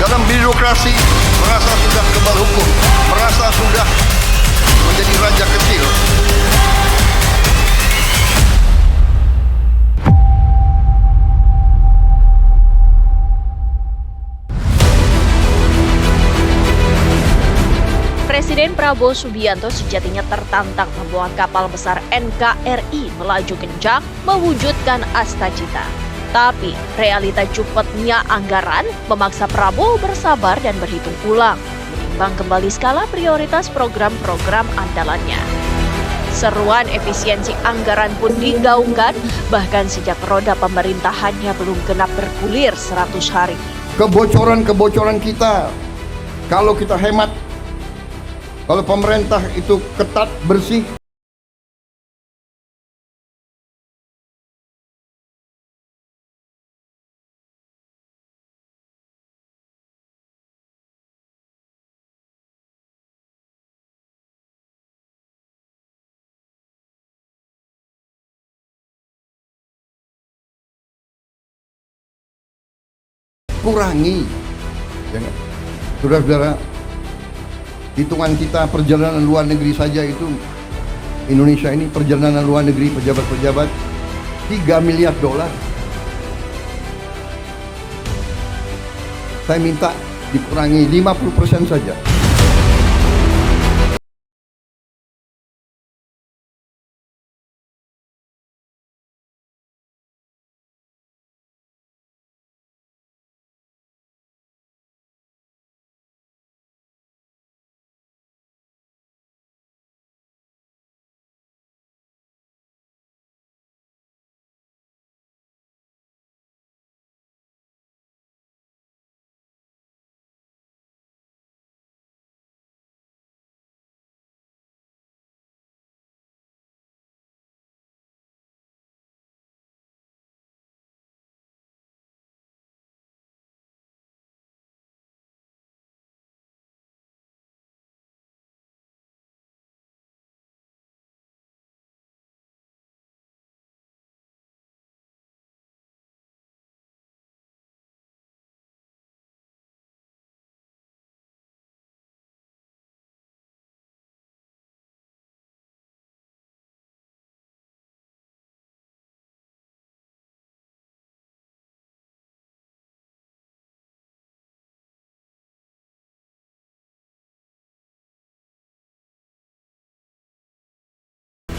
dalam birokrasi merasa sudah kebal hukum, merasa sudah menjadi raja kecil. Presiden Prabowo Subianto sejatinya tertantang membawa kapal besar NKRI melaju kencang mewujudkan Astacita. Tapi realita cupetnya anggaran memaksa Prabowo bersabar dan berhitung ulang, menimbang kembali skala prioritas program-program andalannya. Seruan efisiensi anggaran pun digaungkan, bahkan sejak roda pemerintahannya belum genap bergulir 100 hari. Kebocoran-kebocoran kita, kalau kita hemat, kalau pemerintah itu ketat, bersih, kurangi. Saudara-saudara, hitungan kita perjalanan luar negeri saja itu, Indonesia ini perjalanan luar negeri pejabat-pejabat $3 miliar. Saya minta dikurangi 50% saja.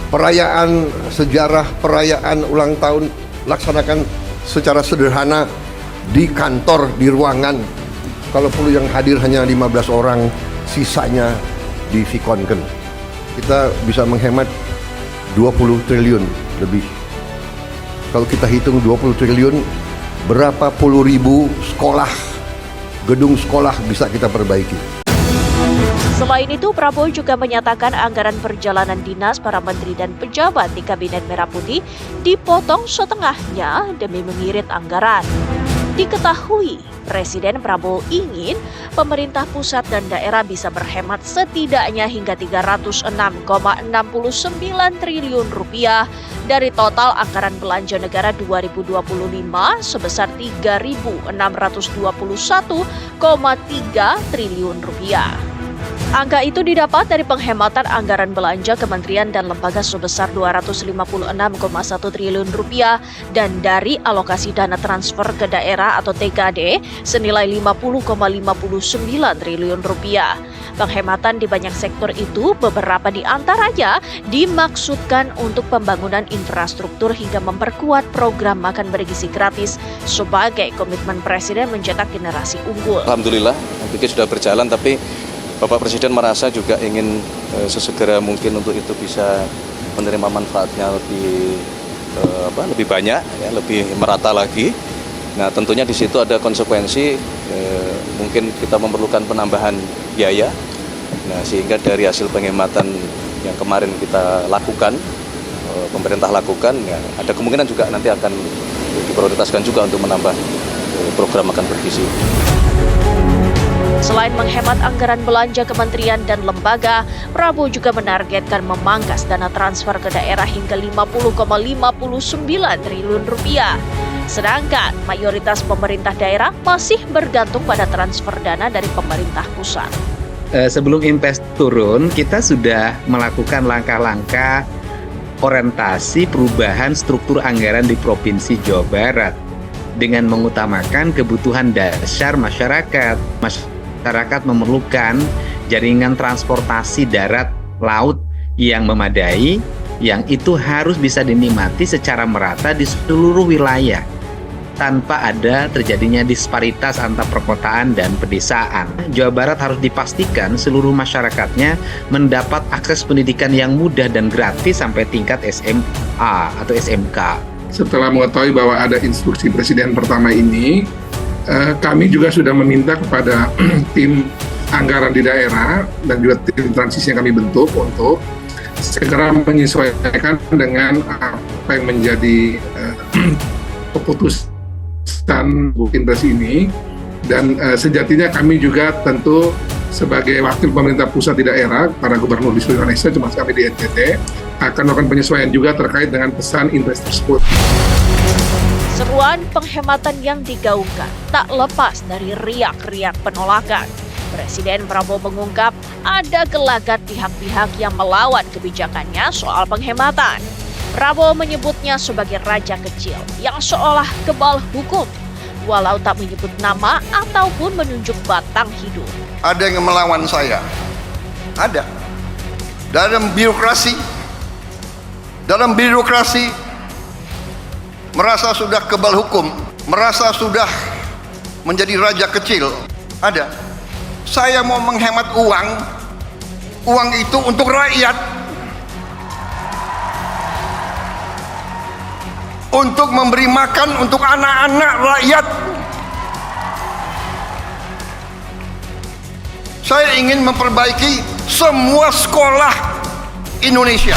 Perayaan sejarah, perayaan ulang tahun laksanakan secara sederhana di kantor, di ruangan. Kalau perlu yang hadir hanya 15 orang, sisanya di Vikonken. Kita bisa menghemat 20 triliun lebih. Kalau kita hitung 20 triliun, berapa puluh ribu sekolah, gedung sekolah bisa kita perbaiki. Selain itu, Prabowo juga menyatakan anggaran perjalanan dinas para menteri dan pejabat di Kabinet Merah Putih dipotong setengahnya demi mengirit anggaran. Diketahui, Presiden Prabowo ingin pemerintah pusat dan daerah bisa berhemat setidaknya hingga 306,69 triliun rupiah dari total anggaran belanja negara 2025 sebesar 3.621,3 triliun rupiah. Angka itu didapat dari penghematan anggaran belanja kementerian dan lembaga sebesar 256,1 triliun rupiah dan dari alokasi dana transfer ke daerah atau TKD senilai 50,59 triliun rupiah. Penghematan di banyak sektor itu beberapa di antaranya dimaksudkan untuk pembangunan infrastruktur hingga memperkuat program makan bergizi gratis sebagai komitmen Presiden mencetak generasi unggul. Alhamdulillah, pikir sudah berjalan, tapi Bapak Presiden merasa juga ingin sesegera mungkin untuk itu bisa menerima manfaatnya lebih banyak, ya, lebih merata lagi. Nah, tentunya di situ ada konsekuensi, mungkin kita memerlukan penambahan biaya. Nah, sehingga dari hasil penghematan yang kemarin kita lakukan, pemerintah lakukan, ya, ada kemungkinan juga nanti akan diprioritaskan juga untuk menambah program makan bergizi. Selain menghemat anggaran belanja kementerian dan lembaga, Prabowo juga menargetkan memangkas dana transfer ke daerah hingga 50,59 triliun rupiah. Sedangkan mayoritas pemerintah daerah masih bergantung pada transfer dana dari pemerintah pusat. Sebelum Impes turun, kita sudah melakukan langkah-langkah orientasi perubahan struktur anggaran di Provinsi Jawa Barat dengan mengutamakan kebutuhan dasar masyarakat. Masyarakat memerlukan jaringan transportasi darat laut yang memadai, yang itu harus bisa dinikmati secara merata di seluruh wilayah tanpa ada terjadinya disparitas antar perkotaan dan pedesaan. Jawa Barat harus dipastikan seluruh masyarakatnya mendapat akses pendidikan yang mudah dan gratis sampai tingkat SMA atau SMK. Setelah mengetahui bahwa ada instruksi Presiden pertama ini, kami juga sudah meminta kepada tim anggaran di daerah dan juga tim transisi yang kami bentuk untuk segera menyesuaikan dengan apa yang menjadi keputusan Impres ini. Dan sejatinya kami juga tentu sebagai wakil pemerintah pusat di daerah, para gubernur di seluruh Indonesia, termasuk kami di NTT, akan melakukan penyesuaian juga terkait dengan pesan Impres tersebut. Seruan penghematan yang digaungkan tak lepas dari riak-riak penolakan. Presiden Prabowo mengungkap ada gelagat pihak-pihak yang melawan kebijakannya soal penghematan. Prabowo menyebutnya sebagai raja kecil yang seolah kebal hukum, walau tak menyebut nama ataupun menunjuk batang hidup. Ada yang melawan saya. Ada. Dalam birokrasi merasa sudah kebal hukum, merasa sudah menjadi raja kecil. Ada. Saya mau menghemat uang itu untuk rakyat, untuk memberi makan untuk anak-anak rakyat. Saya ingin memperbaiki semua sekolah Indonesia.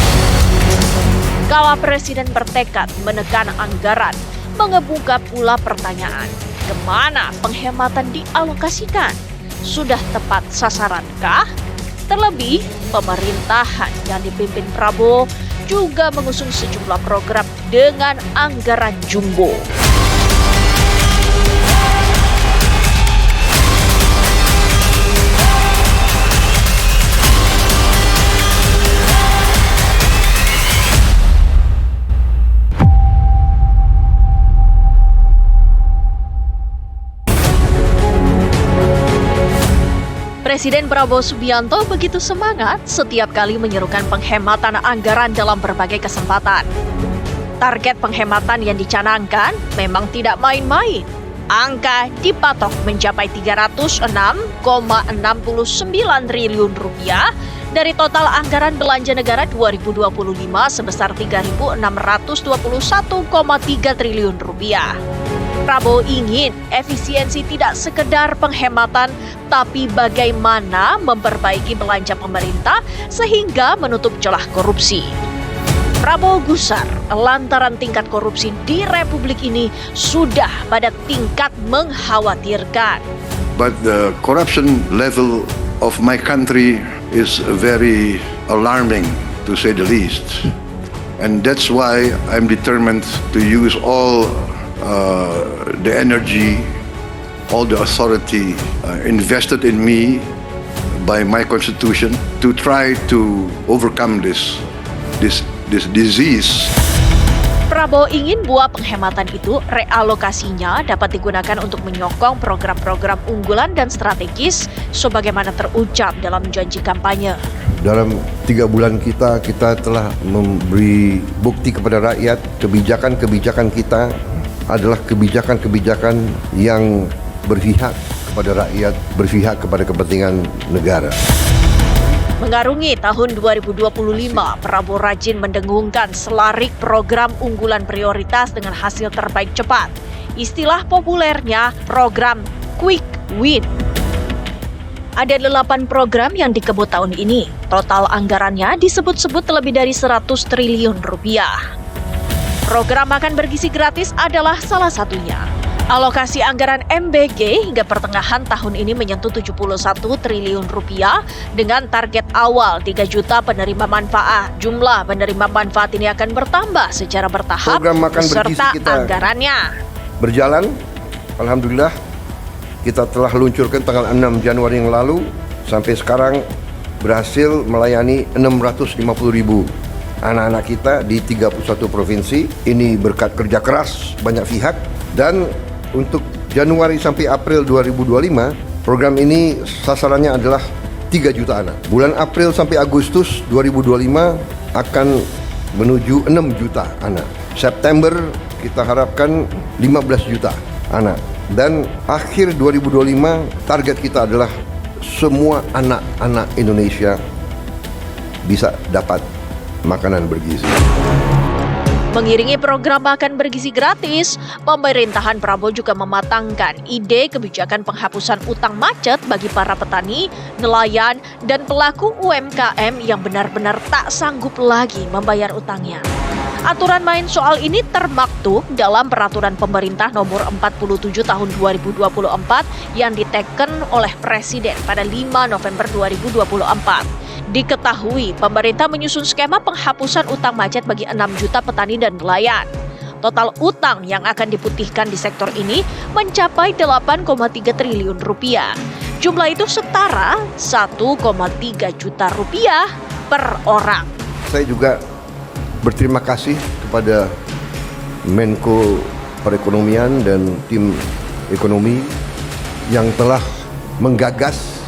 Kala Presiden bertekad menekan anggaran, mengemuka pula pertanyaan, kemana penghematan dialokasikan? Sudah tepat sasarankah? Terlebih, pemerintahan yang dipimpin Prabowo juga mengusung sejumlah program dengan anggaran jumbo. Presiden Prabowo Subianto begitu semangat setiap kali menyerukan penghematan anggaran dalam berbagai kesempatan. Target penghematan yang dicanangkan memang tidak main-main. Angka dipatok mencapai 306,69 triliun rupiah dari total anggaran belanja negara 2025 sebesar 3.621,3 triliun rupiah. Prabowo ingin efisiensi tidak sekedar penghematan, tapi bagaimana memperbaiki belanja pemerintah sehingga menutup celah korupsi. Prabowo gusar lantaran tingkat korupsi di Republik ini sudah pada tingkat mengkhawatirkan. But the corruption level of my country is very alarming, to say the least. And that's why I'm determined to use all the energy, all the authority invested in me by my constitution to try to overcome this disease. Prabowo ingin buah penghematan itu realokasinya dapat digunakan untuk menyokong program-program unggulan dan strategis sebagaimana terucap dalam janji kampanye. Dalam 3 bulan kita telah memberi bukti kepada rakyat kebijakan-kebijakan kita adalah kebijakan-kebijakan yang berpihak kepada rakyat, berpihak kepada kepentingan negara. Mengarungi tahun 2025, Prabowo rajin mendengungkan selarik program unggulan prioritas dengan hasil terbaik cepat. Istilah populernya program Quick Win. Ada 8 program yang dikebut tahun ini. Total anggarannya disebut-sebut lebih dari 100 triliun rupiah. Program makan bergizi gratis adalah salah satunya. Alokasi anggaran MBG hingga pertengahan tahun ini menyentuh 71 triliun rupiah dengan target awal 3 juta penerima manfaat. Jumlah penerima manfaat ini akan bertambah secara bertahap Program makan bergizi beserta kita anggarannya. berjalan. Alhamdulillah kita telah luncurkan tanggal 6 Januari yang lalu, sampai sekarang berhasil melayani 650.000 anak-anak kita di 31 provinsi. Ini berkat kerja keras banyak pihak. Dan untuk Januari sampai April 2025, program ini sasarannya adalah 3 juta anak. Bulan April sampai Agustus 2025 akan menuju 6 juta anak. September kita harapkan 15 juta anak. Dan akhir 2025 target kita adalah semua anak-anak Indonesia bisa dapat makanan bergizi. Mengiringi program makan bergizi gratis, pemerintahan Prabowo juga mematangkan ide kebijakan penghapusan utang macet bagi para petani, nelayan, dan pelaku UMKM yang benar-benar tak sanggup lagi membayar utangnya. Aturan main soal ini termaktub dalam Peraturan Pemerintah Nomor 47 Tahun 2024 yang diteken oleh Presiden pada 5 November 2024. Diketahui, pemerintah menyusun skema penghapusan utang macet bagi 6 juta petani dan nelayan. Total utang yang akan diputihkan di sektor ini mencapai 8,3 triliun rupiah. Jumlah itu setara 1,3 juta rupiah per orang. Saya juga berterima kasih kepada Menko Perekonomian dan tim ekonomi yang telah menggagas,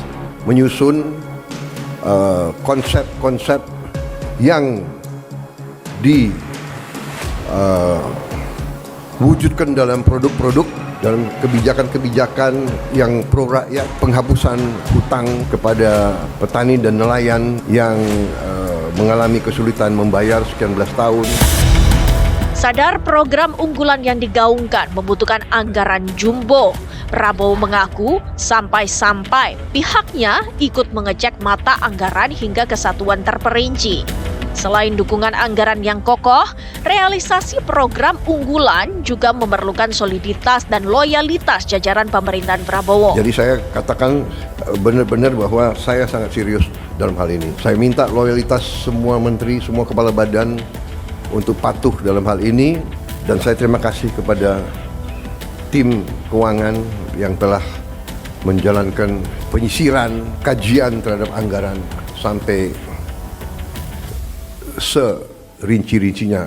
menyusun konsep-konsep yang diwujudkan dalam produk-produk, dalam kebijakan-kebijakan yang pro rakyat, penghapusan hutang kepada petani dan nelayan yang mengalami kesulitan membayar sekian belas tahun. Sadar program unggulan yang digaungkan membutuhkan anggaran jumbo, Prabowo mengaku sampai-sampai pihaknya ikut mengecek mata anggaran hingga kesatuan terperinci. Selain dukungan anggaran yang kokoh, realisasi program unggulan juga memerlukan soliditas dan loyalitas jajaran pemerintahan Prabowo. Jadi saya katakan benar-benar bahwa saya sangat serius dalam hal ini. Saya minta loyalitas semua menteri, semua kepala badan untuk patuh dalam hal ini, dan saya terima kasih kepada tim keuangan yang telah menjalankan penyisiran, kajian terhadap anggaran sampai serinci-rincinya.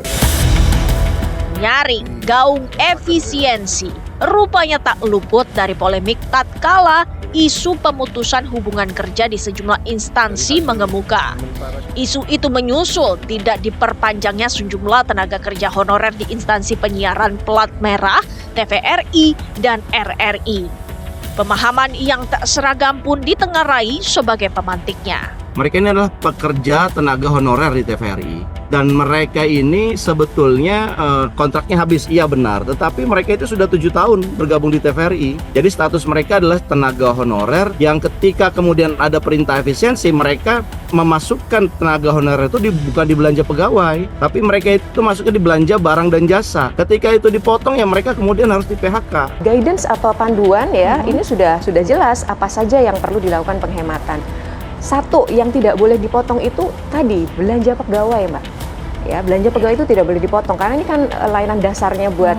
Nyaring gaung efisiensi rupanya tak luput dari polemik tatkala isu pemutusan hubungan kerja di sejumlah instansi mengemuka. Isu itu menyusul tidak diperpanjangnya sejumlah tenaga kerja honorer di instansi penyiaran plat merah, TVRI, dan RRI. Pemahaman yang tak seragam pun ditengarai sebagai pemantiknya. Mereka ini adalah pekerja tenaga honorer di TVRI. Dan mereka ini sebetulnya kontraknya habis, iya benar. Tetapi mereka itu sudah 7 tahun bergabung di TVRI. Jadi status mereka adalah tenaga honorer yang ketika kemudian ada perintah efisiensi, mereka memasukkan tenaga honorer itu bukan di belanja pegawai, tapi mereka itu masuknya di belanja barang dan jasa. Ketika itu dipotong ya mereka kemudian harus di PHK. Guidance atau panduan ya, ini sudah jelas apa saja yang perlu dilakukan penghematan. Satu yang tidak boleh dipotong itu tadi belanja pegawai, Mbak. Ya, belanja pegawai itu tidak boleh dipotong karena ini kan layanan dasarnya buat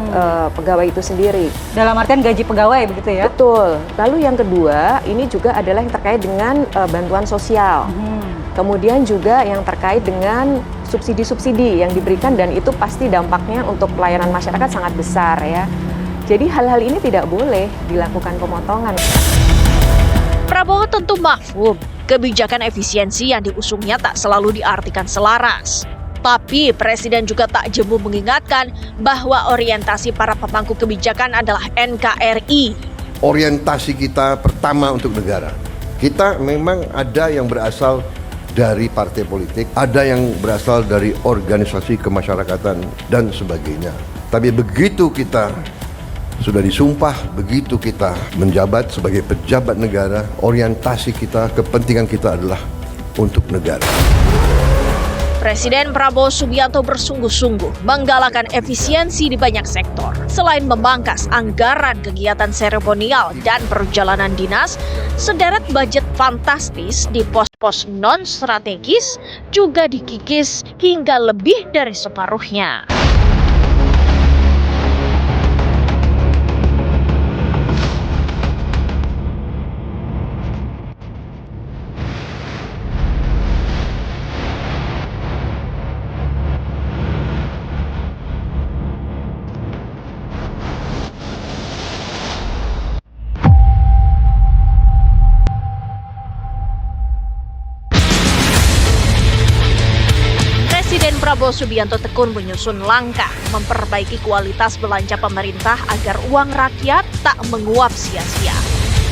pegawai itu sendiri. Dalam artian gaji pegawai begitu ya? Betul. Lalu yang kedua, ini juga adalah yang terkait dengan bantuan sosial. Kemudian juga yang terkait dengan subsidi-subsidi yang diberikan, dan itu pasti dampaknya untuk pelayanan masyarakat sangat besar ya. Jadi hal-hal ini tidak boleh dilakukan pemotongan. Prabowo tentu mahfum, kebijakan efisiensi yang diusungnya tak selalu diartikan selaras. Tapi Presiden juga tak jemu mengingatkan bahwa orientasi para pemangku kebijakan adalah NKRI. Orientasi kita pertama untuk negara. Kita memang ada yang berasal dari partai politik, ada yang berasal dari organisasi kemasyarakatan dan sebagainya. Tapi begitu kita sudah disumpah, begitu kita menjabat sebagai pejabat negara, orientasi kita, kepentingan kita adalah untuk negara. Presiden Prabowo Subianto bersungguh-sungguh menggalakkan efisiensi di banyak sektor. Selain memangkas anggaran kegiatan seremonial dan perjalanan dinas, sederet budget fantastis di pos-pos non-strategis juga dikikis hingga lebih dari separuhnya. Prabowo Subianto tekun menyusun langkah memperbaiki kualitas belanja pemerintah agar uang rakyat tak menguap sia-sia.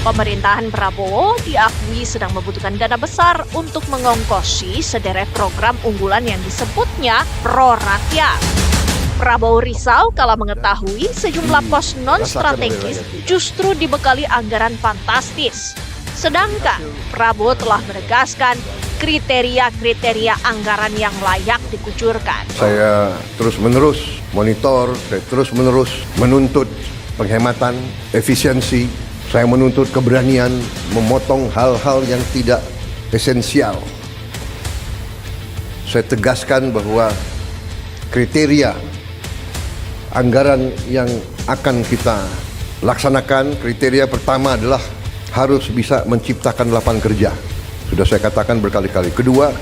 Pemerintahan Prabowo diakui sedang membutuhkan dana besar untuk mengongkosi sederet program unggulan yang disebutnya pro-rakyat. Prabowo risau kala mengetahui sejumlah pos non-strategis justru dibekali anggaran fantastis. Sedangkan Prabowo telah menegaskan kriteria-kriteria anggaran yang layak dikucurkan. Saya terus-menerus monitor, saya terus-menerus menuntut penghematan, efisiensi. Saya menuntut keberanian memotong hal-hal yang tidak esensial. Saya tegaskan bahwa kriteria anggaran yang akan kita laksanakan, kriteria pertama adalah harus bisa menciptakan lapangan kerja. Sudah saya katakan berkali-kali. Kedua,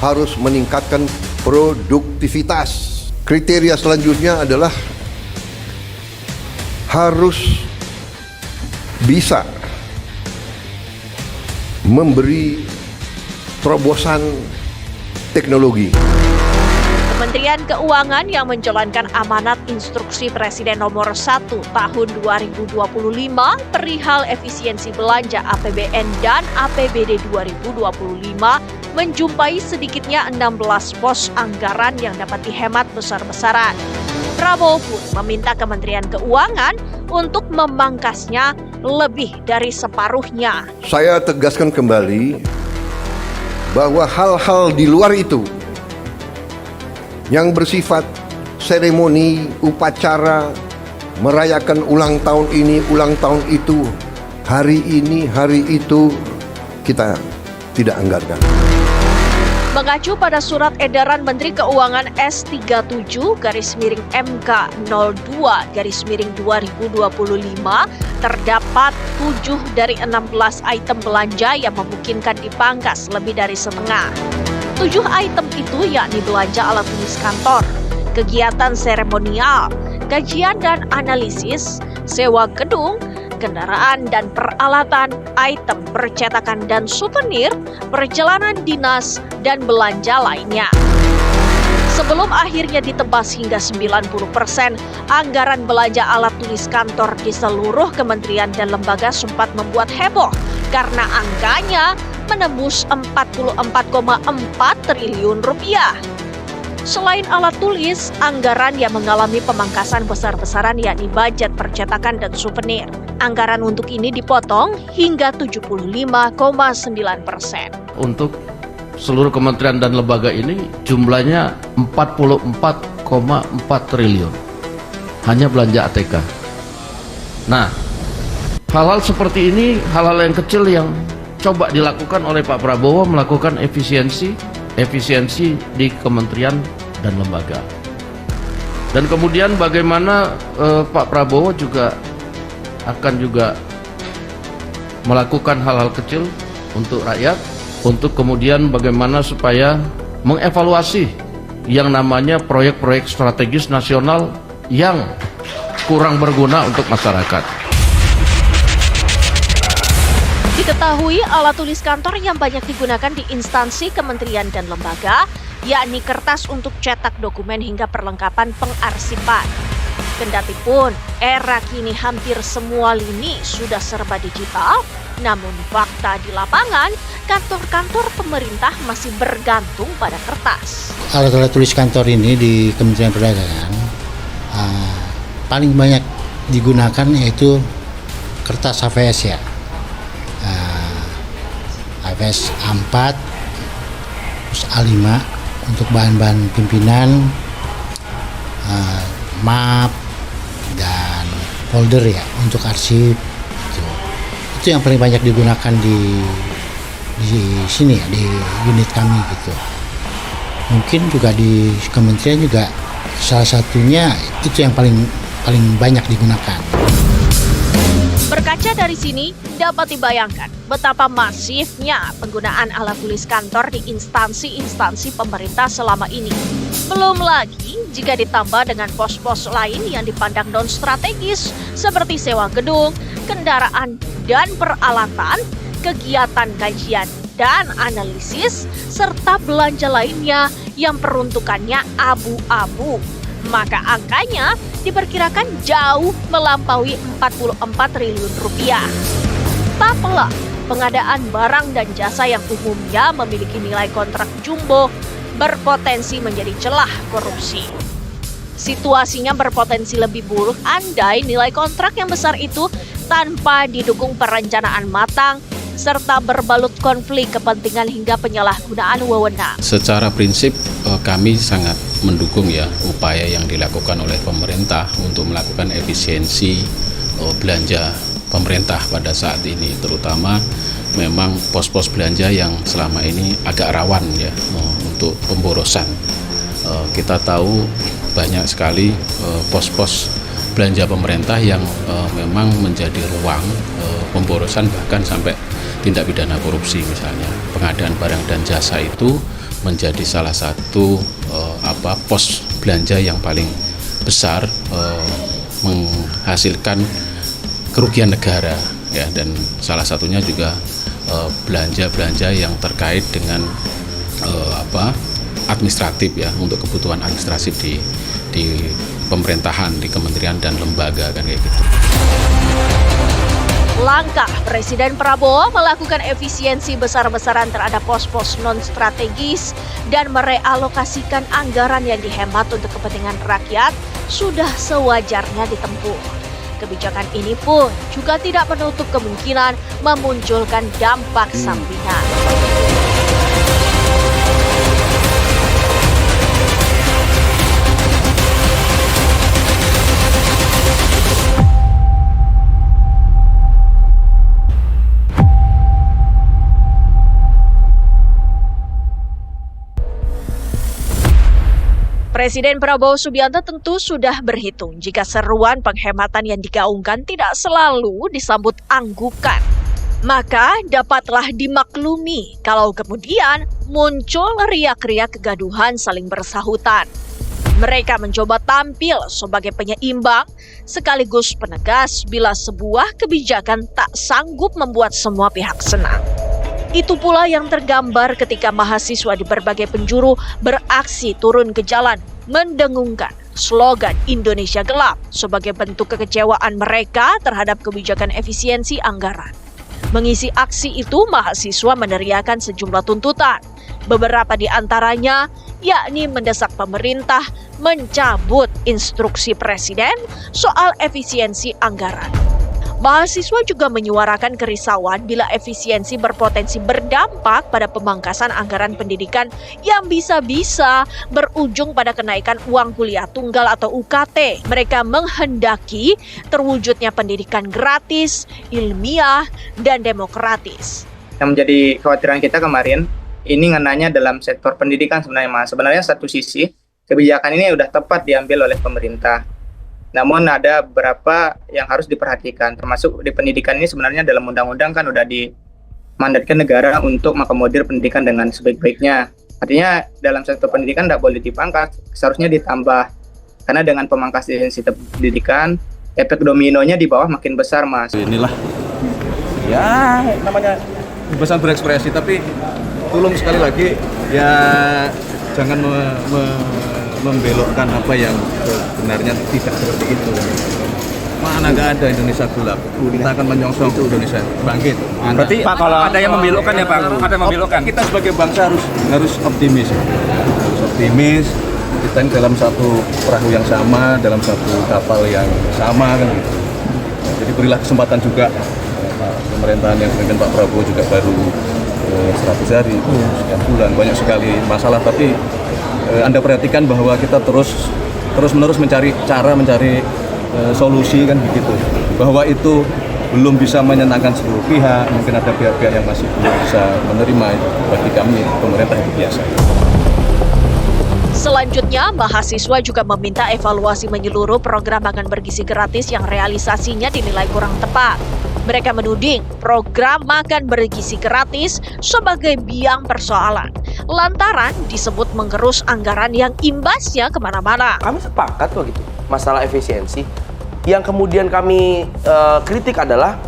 harus meningkatkan produktivitas. Kriteria selanjutnya adalah harus bisa memberi terobosan teknologi. Kementerian Keuangan yang menjalankan amanat instruksi Presiden nomor 1 tahun 2025 perihal efisiensi belanja APBN dan APBD 2025 menjumpai sedikitnya 16 pos anggaran yang dapat dihemat besar-besaran. Prabowo pun meminta Kementerian Keuangan untuk memangkasnya lebih dari separuhnya. Saya tegaskan kembali bahwa hal-hal di luar itu yang bersifat seremoni, upacara, merayakan ulang tahun ini, ulang tahun itu, hari ini, hari itu, kita tidak anggarkan. Mengacu pada surat edaran Menteri Keuangan S37-MK02-2025, terdapat 7 dari 16 item belanja yang memungkinkan dipangkas lebih dari setengah. 7 item itu yakni belanja alat tulis kantor, kegiatan seremonial, kajian dan analisis, sewa gedung, kendaraan dan peralatan, item percetakan dan souvenir, perjalanan dinas, dan belanja lainnya. Sebelum akhirnya ditebas hingga 90%, anggaran belanja alat tulis kantor di seluruh kementerian dan lembaga sempat membuat heboh karena angkanya menembus 44,4 triliun rupiah. Selain alat tulis, anggaran yang mengalami pemangkasan besar-besaran yakni budget percetakan dan souvenir. Anggaran untuk ini dipotong hingga 75,9%. Untuk seluruh kementerian dan lembaga ini jumlahnya 44,4 triliun. Hanya belanja ATK. Nah, hal-hal seperti ini, hal-hal yang kecil yang coba dilakukan oleh Pak Prabowo, melakukan efisiensi di kementerian dan lembaga. Dan kemudian bagaimana Pak Prabowo juga akan melakukan hal-hal kecil untuk rakyat, untuk kemudian bagaimana supaya mengevaluasi yang namanya proyek-proyek strategis nasional yang kurang berguna untuk masyarakat. Diketahui alat tulis kantor yang banyak digunakan di instansi kementerian dan lembaga, yakni kertas untuk cetak dokumen hingga perlengkapan pengarsipan. Kendatipun era kini hampir semua lini sudah serba digital, namun fakta di lapangan, kantor-kantor pemerintah masih bergantung pada kertas. Alat-alat tulis kantor ini di Kementerian Perdagangan paling banyak digunakan yaitu kertas HVS ya. HVS A4, terus A5 untuk bahan-bahan pimpinan, map, dan folder ya untuk arsip. Itu yang paling banyak digunakan di sini ya, di unit kami gitu. Mungkin juga di kementerian juga salah satunya itu yang paling banyak digunakan. Berkaca dari sini, dapat dibayangkan betapa masifnya penggunaan alat tulis kantor di instansi-instansi pemerintah selama ini. Belum lagi jika ditambah dengan pos-pos lain yang dipandang non-strategis seperti sewa gedung, kendaraan dan peralatan, kegiatan kajian, dan analisis, serta belanja lainnya yang peruntukannya abu-abu, maka angkanya diperkirakan jauh melampaui 44 triliun rupiah. Tak pelak, pengadaan barang dan jasa yang umumnya memiliki nilai kontrak jumbo berpotensi menjadi celah korupsi. Situasinya berpotensi lebih buruk andai nilai kontrak yang besar itu tanpa didukung perencanaan matang serta berbalut konflik kepentingan hingga penyalahgunaan wewenang. Secara prinsip kami sangat mendukung ya upaya yang dilakukan oleh pemerintah untuk melakukan efisiensi belanja pemerintah pada saat ini, terutama memang pos-pos belanja yang selama ini agak rawan ya untuk pemborosan. Kita tahu banyak sekali pos-pos belanja pemerintah yang memang menjadi ruang pemborosan, bahkan sampai tindak pidana korupsi. Misalnya pengadaan barang dan jasa itu menjadi salah satu pos belanja yang paling besar menghasilkan kerugian negara ya, dan salah satunya juga belanja-belanja yang terkait dengan administratif ya, untuk kebutuhan administratif di pemerintahan, di kementerian dan lembaga kan kayak gitu. Langkah Presiden Prabowo melakukan efisiensi besar-besaran terhadap pos-pos non-strategis dan merealokasikan anggaran yang dihemat untuk kepentingan rakyat sudah sewajarnya ditempuh. Kebijakan ini pun juga tidak menutup kemungkinan memunculkan dampak sampingan. Presiden Prabowo Subianto tentu sudah berhitung jika seruan penghematan yang digaungkan tidak selalu disambut anggukan. Maka dapatlah dimaklumi kalau kemudian muncul riak-riak kegaduhan saling bersahutan. Mereka mencoba tampil sebagai penyeimbang sekaligus penegas bila sebuah kebijakan tak sanggup membuat semua pihak senang. Itu pula yang tergambar ketika mahasiswa di berbagai penjuru beraksi turun ke jalan mendengungkan slogan Indonesia Gelap sebagai bentuk kekecewaan mereka terhadap kebijakan efisiensi anggaran. Mengisi aksi itu, mahasiswa meneriakan sejumlah tuntutan. Beberapa di antaranya yakni mendesak pemerintah mencabut instruksi presiden soal efisiensi anggaran. Mahasiswa juga menyuarakan kerisauan bila efisiensi berpotensi berdampak pada pemangkasan anggaran pendidikan yang bisa-bisa berujung pada kenaikan uang kuliah tunggal atau UKT. Mereka menghendaki terwujudnya pendidikan gratis, ilmiah, dan demokratis. Yang menjadi kekhawatiran kita kemarin, ini ngenanya dalam sektor pendidikan sebenarnya, Mas. Sebenarnya satu sisi, kebijakan ini sudah tepat diambil oleh pemerintah. Namun ada beberapa yang harus diperhatikan, termasuk di pendidikan ini sebenarnya dalam undang-undang kan udah dimandatkan negara untuk mengakomodir pendidikan dengan sebaik-baiknya. Artinya dalam sektor pendidikan tidak boleh dipangkas, seharusnya ditambah. Karena dengan pemangkasan sistem pendidikan, efek dominonya di bawah makin besar, Mas. Inilah, ya namanya kebebasan berekspresi, tapi tolong sekali lagi ya jangan membelokkan apa yang sebenarnya tidak seperti itu. Mana nggak ada Indonesia gelap. Kita akan menyongsong Indonesia bangkit. Berarti Pak, kalau ada yang membelokkan ya Pak, ada yang membelokkan. Kita sebagai bangsa harus optimis. Harus optimis. Kita ini dalam satu perahu yang sama, dalam satu kapal yang sama kan gitu. Jadi berilah kesempatan juga pemerintahan yang dipimpin Pak Prabowo juga baru 100 hari, sekian bulan, banyak sekali masalah, tapi Anda perhatikan bahwa kita terus-menerus mencari solusi kan begitu. Bahwa itu belum bisa menyenangkan seluruh pihak, mungkin ada pihak-pihak yang masih belum bisa menerima. Bagi kami pemerintah itu biasa. Selanjutnya, mahasiswa juga meminta evaluasi menyeluruh program makan bergizi gratis yang realisasinya dinilai kurang tepat. Mereka menuding program makan bergizi gratis sebagai biang persoalan, lantaran disebut mengerus anggaran yang imbasnya kemana-mana. Kami sepakat kok gitu, masalah efisiensi. Yang kemudian kami kritik adalah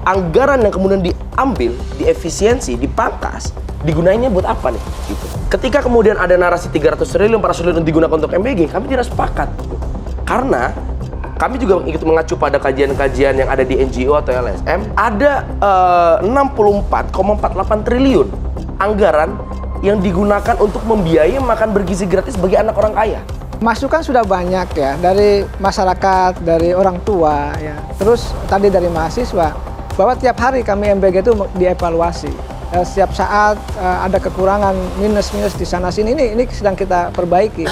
anggaran yang kemudian diambil, diefisiensi, dipangkas, digunainnya buat apa nih? Gitu. Ketika kemudian ada narasi 300 triliun, 400 triliun digunakan untuk MBG, kami tidak sepakat. Karena kami juga ikut mengacu pada kajian-kajian yang ada di NGO atau LSM, ada 64,48 triliun anggaran yang digunakan untuk membiayai makan bergizi gratis bagi anak orang kaya. Masukan sudah banyak ya, dari masyarakat, dari orang tua, ya. Terus tadi dari mahasiswa, bahwa tiap hari kami MBG itu dievaluasi. Setiap saat ada kekurangan, minus-minus di sana-sini, ini sedang kita perbaiki.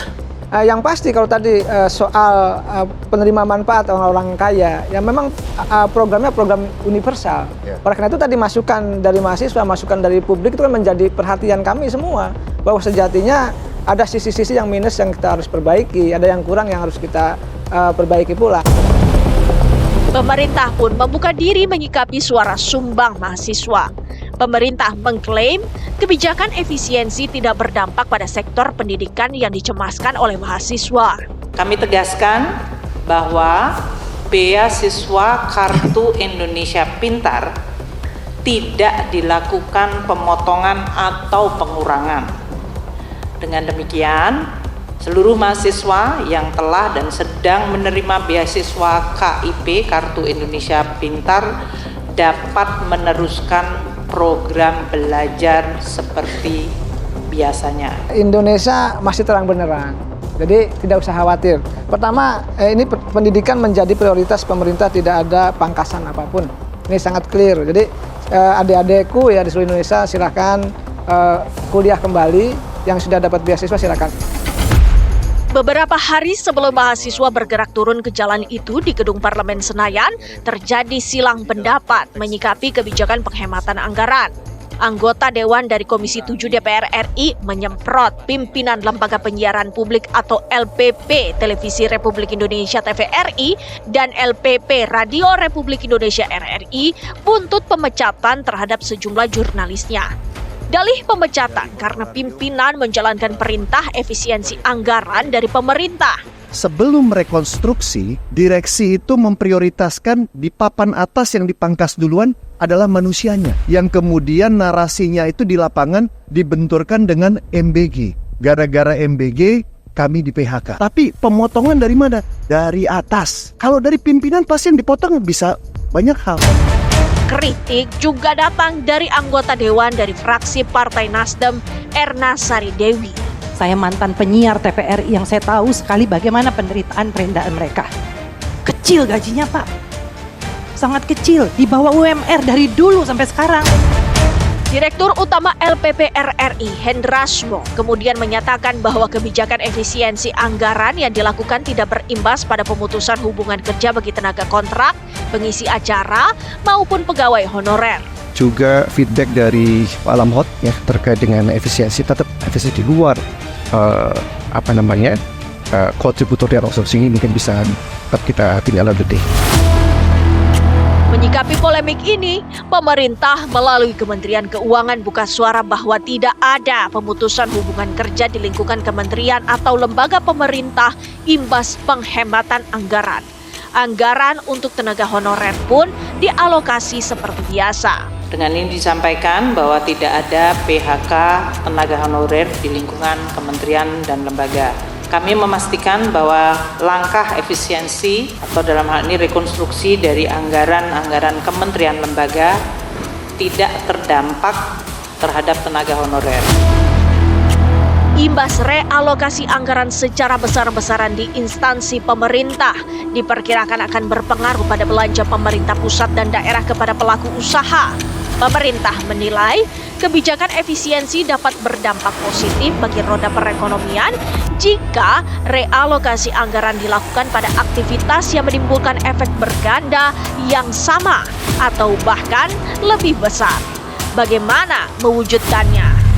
Yang pasti kalau tadi soal penerima manfaat orang-orang kaya, ya memang programnya program universal. Oleh karena itu tadi masukan dari mahasiswa, masukan dari publik itu kan menjadi perhatian kami semua, bahwa sejatinya ada sisi-sisi yang minus yang kita harus perbaiki, ada yang kurang yang harus kita perbaiki pula. Pemerintah pun membuka diri menyikapi suara sumbang mahasiswa. Pemerintah mengklaim kebijakan efisiensi tidak berdampak pada sektor pendidikan yang dicemaskan oleh mahasiswa. Kami tegaskan bahwa beasiswa Kartu Indonesia Pintar tidak dilakukan pemotongan atau pengurangan. Dengan demikian, seluruh mahasiswa yang telah dan sedang menerima beasiswa KIP Kartu Indonesia Pintar dapat meneruskan program belajar seperti biasanya. Indonesia masih terang benderang, jadi tidak usah khawatir. Pertama, ini pendidikan menjadi prioritas pemerintah, tidak ada pangkasan apapun. Ini sangat clear. Jadi adik-adikku ya di seluruh Indonesia silahkan kuliah kembali, yang sudah dapat beasiswa silakan. Beberapa hari sebelum mahasiswa bergerak turun ke jalan itu di Gedung Parlemen Senayan, terjadi silang pendapat menyikapi kebijakan penghematan anggaran. Anggota Dewan dari Komisi 7 DPR RI menyemprot pimpinan Lembaga Penyiaran Publik atau LPP Televisi Republik Indonesia TVRI dan LPP Radio Republik Indonesia RRI buntut pemecatan terhadap sejumlah jurnalisnya. Dalih pemecatan karena pimpinan menjalankan perintah efisiensi anggaran dari pemerintah. Sebelum rekonstruksi, direksi itu memprioritaskan di papan atas yang dipangkas duluan adalah manusianya. Yang kemudian narasinya itu di lapangan dibenturkan dengan MBG. Gara-gara MBG, kami di PHK. Tapi pemotongan dari mana? Dari atas. Kalau dari pimpinan pasti yang dipotong bisa banyak hal. Kritik juga datang dari anggota Dewan dari fraksi Partai Nasdem, Erna Sari Dewi. Saya mantan penyiar TVRI yang saya tahu sekali bagaimana penderitaan mereka. Kecil gajinya Pak, sangat kecil, di bawah UMR dari dulu sampai sekarang. Direktur Utama LPP RRI, Hendrasmo, kemudian menyatakan bahwa kebijakan efisiensi anggaran yang dilakukan tidak berimbas pada pemutusan hubungan kerja bagi tenaga kontrak, pengisi acara, maupun pegawai honorer. Juga feedback dari Pak Lamhot ya terkait dengan efisiensi, tetap efisiensi di luar kontributor dan outsourcing ini mungkin bisa tetap kita tindak lanjuti. Menyikapi polemik ini, pemerintah melalui Kementerian Keuangan buka suara bahwa tidak ada pemutusan hubungan kerja di lingkungan kementerian atau lembaga pemerintah imbas penghematan anggaran. Anggaran untuk tenaga honorer pun dialokasi seperti biasa. Dengan ini disampaikan bahwa tidak ada PHK tenaga honorer di lingkungan kementerian dan lembaga. Kami memastikan bahwa langkah efisiensi atau dalam hal ini rekonstruksi dari anggaran-anggaran kementerian lembaga tidak terdampak terhadap tenaga honorer. Imbas realokasi anggaran secara besar-besaran di instansi pemerintah diperkirakan akan berpengaruh pada belanja pemerintah pusat dan daerah kepada pelaku usaha. Pemerintah menilai kebijakan efisiensi dapat berdampak positif bagi roda perekonomian jika realokasi anggaran dilakukan pada aktivitas yang menimbulkan efek berganda yang sama atau bahkan lebih besar. Bagaimana mewujudkannya?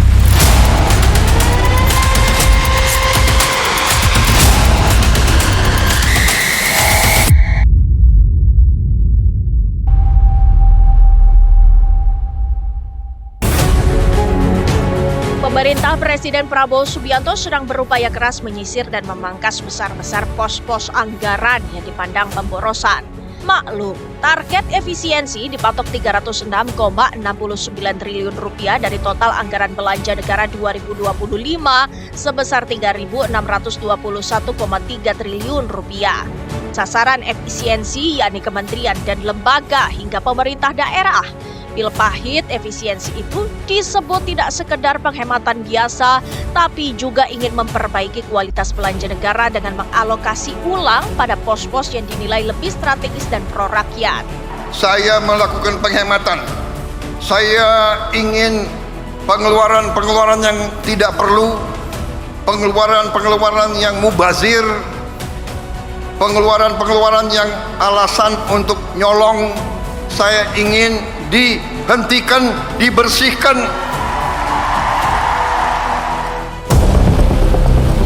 Pemerintah Presiden Prabowo Subianto sedang berupaya keras menyisir dan memangkas besar-besar pos-pos anggaran yang dipandang pemborosan. Maklum, target efisiensi dipatok 306,69 triliun rupiah dari total anggaran belanja negara 2025 sebesar 3.621,3 triliun rupiah. Sasaran efisiensi yakni kementerian dan lembaga hingga pemerintah daerah. Pil pahit efisiensi itu disebut tidak sekedar penghematan biasa, tapi juga ingin memperbaiki kualitas belanja negara dengan mengalokasi ulang pada pos-pos yang dinilai lebih strategis dan pro-rakyat. Saya melakukan penghematan. Saya ingin pengeluaran-pengeluaran yang tidak perlu, pengeluaran-pengeluaran yang mubazir, pengeluaran-pengeluaran yang alasan untuk nyolong, saya ingin dihentikan, dibersihkan.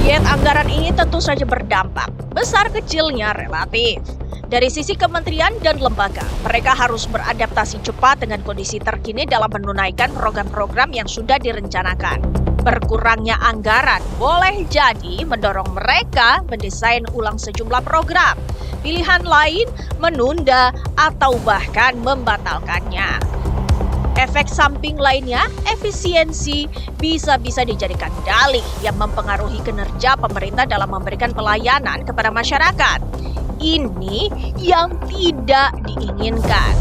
Diet anggaran ini tentu saja berdampak, besar kecilnya relatif. Dari sisi kementerian dan lembaga, mereka harus beradaptasi cepat dengan kondisi terkini dalam menunaikan program-program yang sudah direncanakan. Berkurangnya anggaran boleh jadi mendorong mereka mendesain ulang sejumlah program. Pilihan lain menunda atau bahkan membatalkannya. Efek samping lainnya, efisiensi bisa-bisa dijadikan dalih yang mempengaruhi kinerja pemerintah dalam memberikan pelayanan kepada masyarakat. Ini yang tidak diinginkan.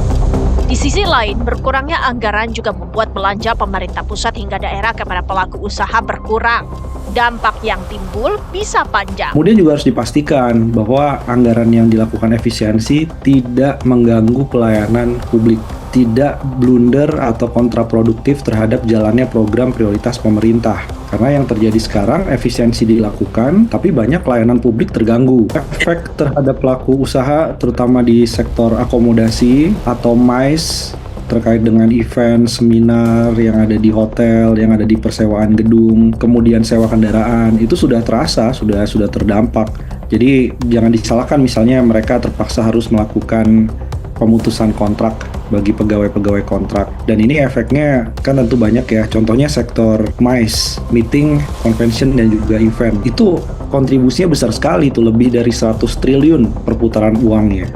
Di sisi lain, berkurangnya anggaran juga membuat belanja pemerintah pusat hingga daerah kepada pelaku usaha berkurang. Dampak yang timbul bisa panjang. Kemudian juga harus dipastikan bahwa anggaran yang dilakukan efisiensi tidak mengganggu pelayanan publik, tidak blunder atau kontraproduktif terhadap jalannya program prioritas pemerintah. Karena yang terjadi sekarang, efisiensi dilakukan, tapi banyak layanan publik terganggu. Efek terhadap pelaku usaha, terutama di sektor akomodasi atau MICE, terkait dengan event, seminar yang ada di hotel, yang ada di persewaan gedung, kemudian sewa kendaraan, itu sudah terasa, sudah terdampak. Jadi jangan disalahkan misalnya mereka terpaksa harus melakukan pemutusan kontrak bagi pegawai-pegawai kontrak. Dan ini efeknya kan tentu banyak ya. Contohnya sektor MICE, meeting, convention, dan juga event. Itu kontribusinya besar sekali, itu lebih dari 100 triliun perputaran uangnya.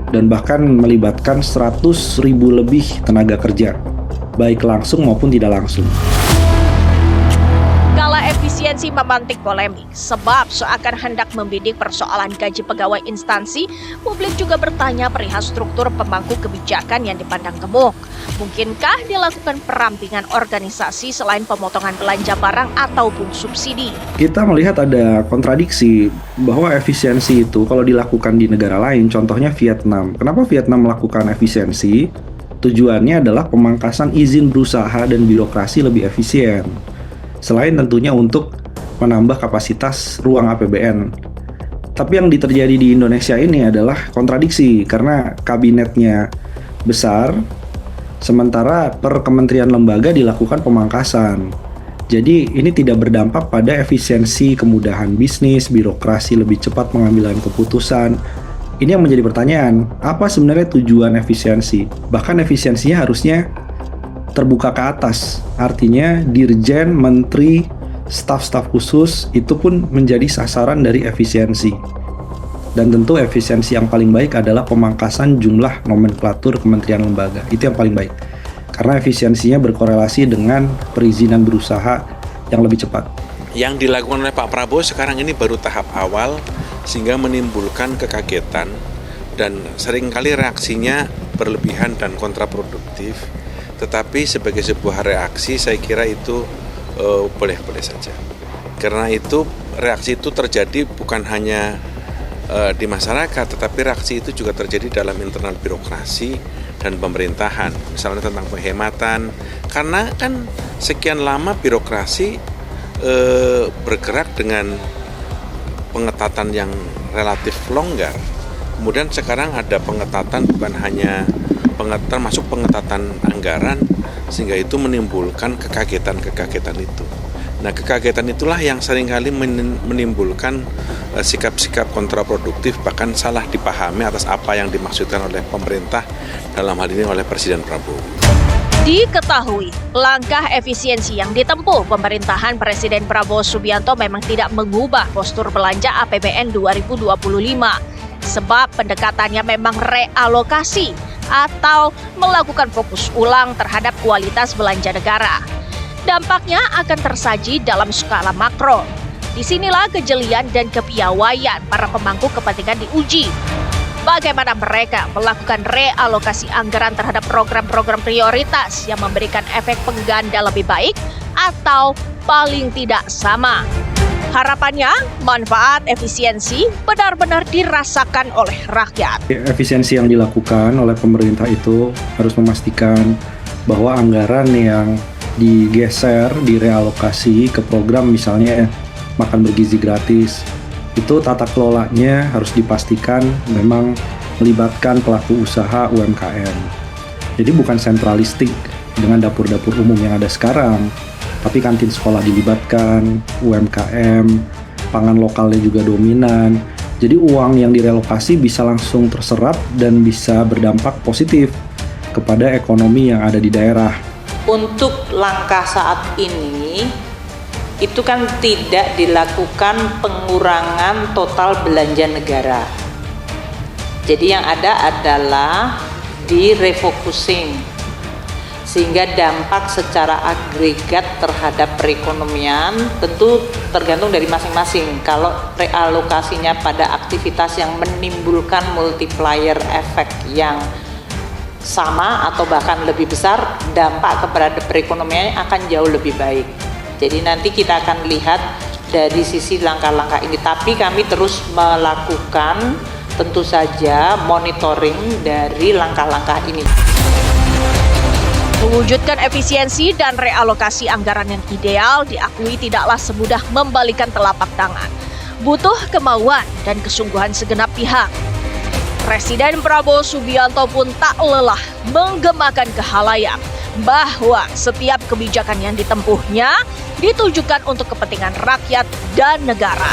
Dan bahkan melibatkan 100.000 lebih tenaga kerja, baik langsung maupun tidak langsung. Kala efisiensi memantik polemik, sebab seakan hendak membidik persoalan gaji pegawai instansi, publik juga bertanya perihal struktur pemangku kebijakan yang dipandang gemuk. Mungkinkah dilakukan perampingan organisasi selain pemotongan belanja barang ataupun subsidi? Kita melihat ada kontradiksi bahwa efisiensi itu kalau dilakukan di negara lain, contohnya Vietnam. Kenapa Vietnam melakukan efisiensi? Tujuannya adalah pemangkasan izin berusaha dan birokrasi lebih efisien. Selain tentunya untuk menambah kapasitas ruang APBN. Tapi yang terjadi di Indonesia ini adalah kontradiksi karena kabinetnya besar, sementara per kementerian lembaga dilakukan pemangkasan. Jadi ini tidak berdampak pada efisiensi, kemudahan bisnis, birokrasi lebih cepat pengambilan keputusan. Ini yang menjadi pertanyaan, apa sebenarnya tujuan efisiensi? Bahkan efisiensinya harusnya terbuka ke atas, artinya dirjen, menteri, staf-staf khusus itu pun menjadi sasaran dari efisiensi. Dan tentu efisiensi yang paling baik adalah pemangkasan jumlah nomenklatur kementerian lembaga. Itu yang paling baik. Karena efisiensinya berkorelasi dengan perizinan berusaha yang lebih cepat. Yang dilakukan oleh Pak Prabowo sekarang ini baru tahap awal, sehingga menimbulkan kekagetan dan seringkali reaksinya berlebihan dan kontraproduktif. Tetapi sebagai sebuah reaksi saya kira itu boleh-boleh saja. Karena itu reaksi itu terjadi bukan hanya di masyarakat, tetapi reaksi itu juga terjadi dalam internal birokrasi dan pemerintahan. Misalnya tentang penghematan, karena kan sekian lama birokrasi bergerak dengan pengetatan yang relatif longgar. Kemudian sekarang ada pengetatan bukan hanya termasuk pengetatan anggaran, sehingga itu menimbulkan kekagetan-kekagetan itu. Nah, kekagetan itulah yang seringkali menimbulkan sikap-sikap kontraproduktif, bahkan salah dipahami atas apa yang dimaksudkan oleh pemerintah, dalam hal ini oleh Presiden Prabowo. Diketahui, langkah efisiensi yang ditempuh pemerintahan Presiden Prabowo Subianto memang tidak mengubah postur belanja APBN 2025. sebab pendekatannya memang realokasi atau melakukan fokus ulang terhadap kualitas belanja negara. Dampaknya akan tersaji dalam skala makro. Disinilah kejelian dan kepiawaian para pemangku kepentingan diuji. Bagaimana mereka melakukan realokasi anggaran terhadap program-program prioritas yang memberikan efek pengganda lebih baik atau paling tidak sama. Harapannya, manfaat efisiensi benar-benar dirasakan oleh rakyat. Efisiensi yang dilakukan oleh pemerintah itu harus memastikan bahwa anggaran yang digeser, direalokasi ke program misalnya makan bergizi gratis, itu tata kelolanya harus dipastikan memang melibatkan pelaku usaha UMKM. Jadi bukan sentralistik dengan dapur-dapur umum yang ada sekarang, tapi kantin sekolah dilibatkan, UMKM, pangan lokalnya juga dominan. Jadi uang yang direlokasi bisa langsung terserap dan bisa berdampak positif kepada ekonomi yang ada di daerah. Untuk langkah saat ini, itu kan tidak dilakukan pengurangan total belanja negara. Jadi yang ada adalah di refocusing, sehingga dampak secara agregat terhadap perekonomian tentu tergantung dari masing-masing. Kalau realokasinya pada aktivitas yang menimbulkan multiplier efek yang sama atau bahkan lebih besar, dampak kepada perekonomian akan jauh lebih baik. Jadi nanti kita akan lihat dari sisi langkah-langkah ini, tapi kami terus melakukan tentu saja monitoring dari langkah-langkah ini. Mewujudkan efisiensi dan realokasi anggaran yang ideal diakui tidaklah semudah membalikan telapak tangan. Butuh kemauan dan kesungguhan segenap pihak. Presiden Prabowo Subianto pun tak lelah menggemakan ke khalayak bahwa setiap kebijakan yang ditempuhnya ditujukan untuk kepentingan rakyat dan negara.